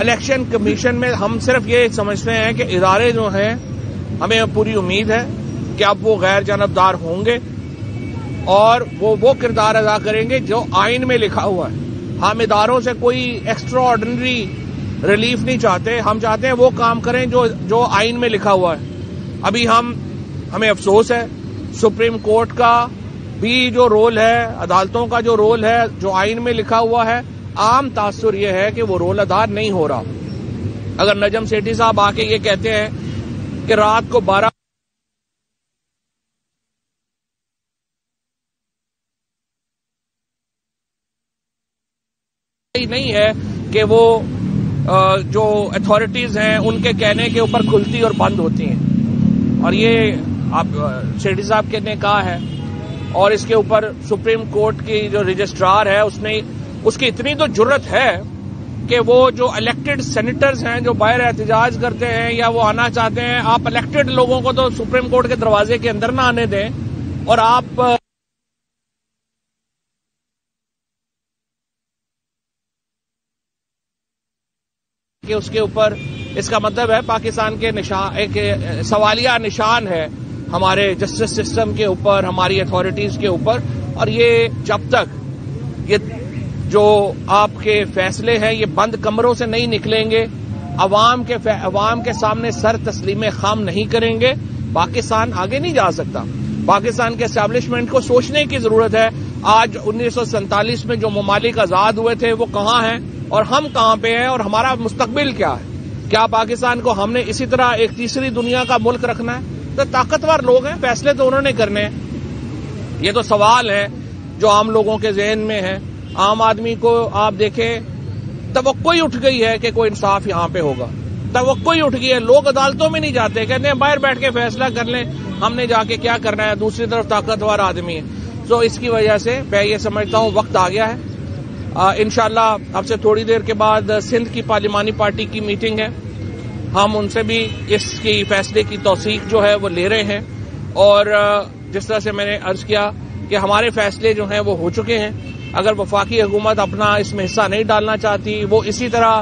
Election commission میں ہم صرف یہ سمجھتے ہیں کہ ادارے جو ہیں ہمیں پوری امید ہے کہ اب وہ غیر جانبدار ہوں گے اور وہ کردار ادا کریں گے جو آئین میں لکھا ہوا ہے. ہم اداروں سے کوئی ایکسٹرا آرڈنری ریلیف نہیں چاہتے. ہم چاہتے ہیں وہ کام کریں جو آئین میں لکھا ہوا ہے. ابھی ہمیں افسوس ہے سپریم کورٹ کا بھی جو رول ہے, عدالتوں کا جو رول ہے, جو آئین میں لکھا ہوا ہے, عام تاثر یہ ہے کہ وہ رول ادا نہیں ہو رہا. اگر نجم سیٹھی صاحب آ کے یہ کہتے ہیں کہ رات کو 12 نہیں ہے کہ وہ جو اتھارٹیز ہیں ان کے کہنے کے اوپر کھلتی اور بند ہوتی ہیں. اور یہ آپ سیٹھی صاحب نے کہا ہے, اور اس کے اوپر سپریم کورٹ کی جو رجسٹرار ہے اس کی اتنی تو جرت ہے کہ وہ جو الیکٹڈ سینیٹرز ہیں جو باہر احتجاج کرتے ہیں یا وہ آنا چاہتے ہیں, آپ الیکٹڈ لوگوں کو تو سپریم کورٹ کے دروازے کے اندر نہ آنے دیں, اور آپ کہ اس کے اوپر اس کا مطلب ہے پاکستان کے ایک سوالیہ نشان ہے ہمارے جسٹس سسٹم کے اوپر, ہماری اتھارٹیز کے اوپر. اور یہ جب تک یہ جو آپ کے فیصلے ہیں یہ بند کمروں سے نہیں نکلیں گے, عوام کے سامنے سر تسلیم خام نہیں کریں گے, پاکستان آگے نہیں جا سکتا. پاکستان کے اسٹیبلشمنٹ کو سوچنے کی ضرورت ہے. آج 1947 میں جو ممالک آزاد ہوئے تھے وہ کہاں ہیں اور ہم کہاں پہ ہیں, اور ہمارا مستقبل کیا ہے؟ کیا پاکستان کو ہم نے اسی طرح ایک تیسری دنیا کا ملک رکھنا ہے؟ تو طاقتور لوگ ہیں, فیصلے تو انہوں نے کرنے ہیں. یہ تو سوال ہے جو عام لوگوں کے ذہن میں ہے. عام آدمی کو آپ دیکھیں, توقع ہی اٹھ گئی ہے کہ کوئی انصاف یہاں پہ ہوگا. توقع ہی اٹھ گئی ہے. لوگ عدالتوں میں نہیں جاتے, کہتے ہیں باہر بیٹھ کے فیصلہ کر لیں, ہم نے جا کے کیا کرنا ہے. دوسری طرف طاقتور آدمی ہے. تو اس کی وجہ سے میں یہ سمجھتا ہوں وقت آ گیا ہے. انشاءاللہ اب سے تھوڑی دیر کے بعد سندھ کی پارلیمانی پارٹی کی میٹنگ ہے, ہم ان سے بھی اس کی فیصلے کی توثیق جو ہے وہ لے رہے ہیں. اور جس طرح سے میں نے عرض کیا کہ ہمارے فیصلے جو ہیں وہ ہو چکے ہیں. اگر وفاقی حکومت اپنا اس میں حصہ نہیں ڈالنا چاہتی, وہ اسی طرح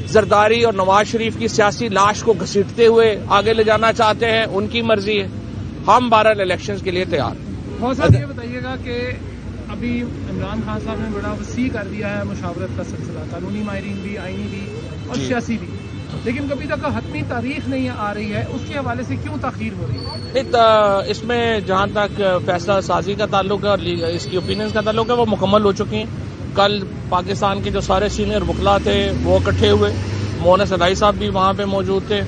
زرداری اور نواز شریف کی سیاسی لاش کو گھسیٹتے ہوئے آگے لے جانا چاہتے ہیں, ان کی مرضی ہے. ہم 12 الیکشنز کے لیے تیار ہیں. صاحب یہ بتائیے گا کہ ابھی عمران خان صاحب نے بڑا وسیع کر دیا ہے مشاورت کا سلسلہ, قانونی ماہرین بھی, آئینی بھی اور سیاسی بھی, لیکن کبھی تک حتمی تاریخ نہیں آ رہی ہے. اس کے حوالے سے کیوں تاخیر ہو رہی ہے؟ اس میں جہاں تک فیصلہ سازی کا تعلق ہے اور اس کی اوپینینز کا تعلق ہے وہ مکمل ہو چکی ہیں. کل پاکستان کے جو سارے سینئر وکلا تھے وہ اکٹھے ہوئے, مونس علائی صاحب بھی وہاں پہ موجود تھے,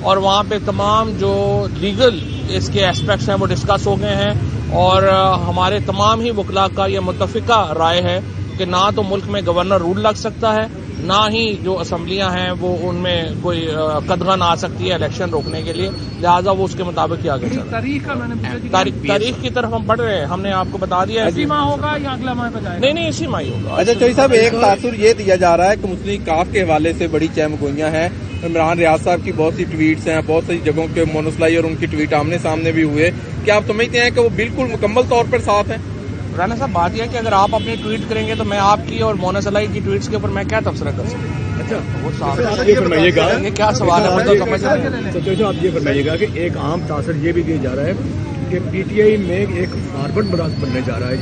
اور وہاں پہ تمام جو لیگل اس کے ایسپیکٹس ہیں وہ ڈسکس ہو گئے ہیں. اور ہمارے تمام ہی وکلا کا یہ متفقہ رائے ہے کہ نہ تو ملک میں گورنر رول لگ سکتا ہے, نہ ہی جو اسمبلیاں ہیں وہ ان میں کوئی قدغن آ سکتی ہے الیکشن روکنے کے لیے. لہٰذا وہ اس کے مطابق ہی آگے چل رہا ہے. تاریخ کی طرف ہم بڑھ رہے ہیں. ہم نے آپ کو بتا دیا اسی ماہ ہوگا یا اگلا ماہ بجائے؟ نہیں, اسی ماہ ہی ہوگا. اچھا چوہدری صاحب, ایک تاثر یہ دیا جا رہا ہے کہ مسلم کاف کے حوالے سے بڑی چہمگوئیاں ہیں. عمران ریاض صاحب کی بہت سی ٹویٹس ہیں, بہت سی جگہوں کے مونس علائی اور ان کی ٹویٹ آمنے سامنے بھی ہوئے. کیا آپ سمجھتے ہیں کہ وہ بالکل مکمل طور پر ساتھ ہیں؟ رانا صاحب بات یہ ہے کہ اگر آپ اپنی ٹویٹ کریں گے تو میں آپ کی اور مونس علائی کی ٹویٹس کے اوپر میں کیا تبصرہ کر سکتا ہوں؟ اچھا یہ فرمائیے گا, یہ کیا سوال ہے مجھے سمجھ رہے ہیں. آپ یہ فرمائیے گا کہ ایک عام تاثر یہ بھی دیا جا رہا ہے کہ پی ٹی آئی میں ایک فارورڈ براز بننے جا رہا ہے,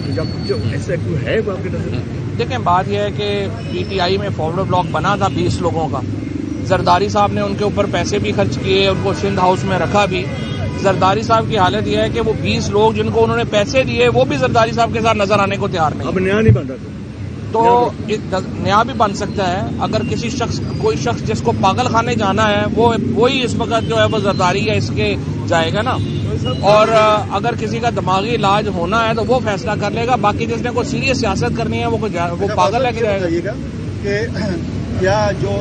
جب ایسا کوئی ہے آپ کی نظر؟ دیکھیں بات یہ ہے کہ پی ٹی آئی میں فارورڈ بلاک بنا تھا 20 لوگوں کا. زرداری صاحب نے ان کے اوپر پیسے بھی خرچ کیے, ان کو سندھ ہاؤس میں رکھا بھی. زرداری صاحب کی حالت یہ ہے کہ وہ 20 لوگ جن کو انہوں نے پیسے دیے وہ بھی زرداری صاحب کے ساتھ نظر آنے کو تیار نہیں. اب نیا نہیں بن رہا تو نیا بھی بن سکتا ہے اگر کوئی شخص جس کو پاگل خانے جانا ہے وہی اس وقت جو ہے وہ زرداری ہے اس کے جائے گا نا. اور اگر کسی کا دماغی علاج ہونا ہے تو وہ فیصلہ کر لے گا. باقی جس نے کوئی سیریس سیاست کرنی ہے وہ پاگل ہے کہ جائے گا. کیا جو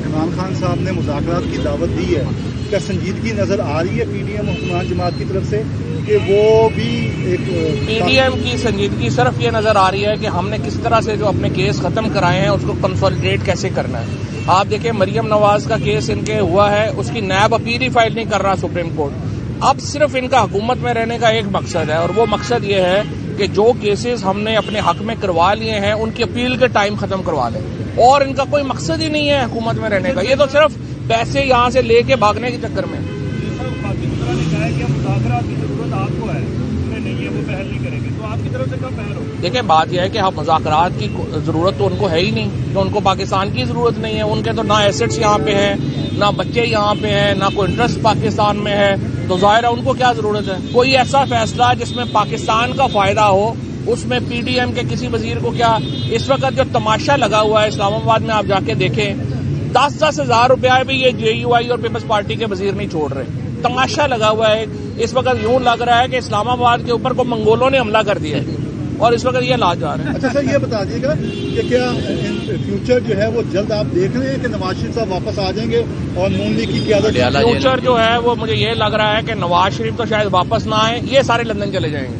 عمران خان صاحب نے مذاکرات کی دعوت دی ہے کیا سنجیدگی نظر آ رہی ہے پی ڈی ایم حکمران جماعت کی طرف سے کہ وہ بھی ایک پی ڈی ایم کی سنجیدگی صرف یہ نظر آ رہی ہے کہ ہم نے کس طرح سے جو اپنے کیس ختم کرائے ہیں اس کو کنسولیڈیٹ کیسے کرنا ہے. آپ دیکھیں مریم نواز کا کیس ان کے ہوا ہے, اس کی نیب اپیل ہی فائل نہیں کر رہا سپریم کورٹ. اب صرف ان کا حکومت میں رہنے کا ایک مقصد ہے, اور وہ مقصد یہ ہے کہ جو کیسز ہم نے اپنے حق میں کروا لیے ہیں ان کی اپیل کے ٹائم ختم کروا لیں. اور ان کا کوئی مقصد ہی نہیں ہے حکومت میں رہنے کا. یہ تو صرف پیسے یہاں سے لے کے بھاگنے کے چکر میں. پاکستان نے کہا ہے کہ مذاکرات کی ضرورت آپ کو ہے, انہیں نہیں ہے, وہ پہل نہیں کریں گے, تو آپ کی طرف سے کب پہل ہوگی؟ دیکھیں بات یہ ہے کہ مذاکرات کی ضرورت تو ان کو ہے ہی نہیں, کہ ان کو پاکستان کی ضرورت نہیں ہے. ان کے تو نہ ایسٹس یہاں پہ ہیں, نہ بچے یہاں پہ ہیں, نہ کوئی انٹرسٹ پاکستان میں ہے, تو ظاہر ہے ان کو کیا ضرورت ہے. کوئی ایسا فیصلہ جس میں پاکستان کا فائدہ ہو, اس میں پی ڈی ایم کے کسی وزیر کو کیا. اس وقت جو تماشا لگا ہوا ہے اسلام آباد میں, آپ جا کے دیکھیں, 10-10 ہزار روپیہ بھی یہ جے یو آئی اور پیپلز پارٹی کے وزیر نہیں چھوڑ رہے. تماشا لگا ہوا ہے. اس وقت یوں لگ رہا ہے کہ اسلام آباد کے اوپر کو منگولوں نے حملہ کر دیا ہے, اور اس وقت یہ لا جا رہے ہیں. اچھا سر, یہ بتا دیجیے گا کہ کیا فیوچر جو ہے وہ جلد آپ دیکھ رہے ہیں کہ نواز شریف صاحب واپس آ جائیں گے اور نون لیگ کی قیادت؟ فیوچر جو ہے وہ مجھے یہ لگ رہا ہے کہ نواز شریف تو شاید واپس نہ آئے, یہ سارے لندن چلے جائیں گے.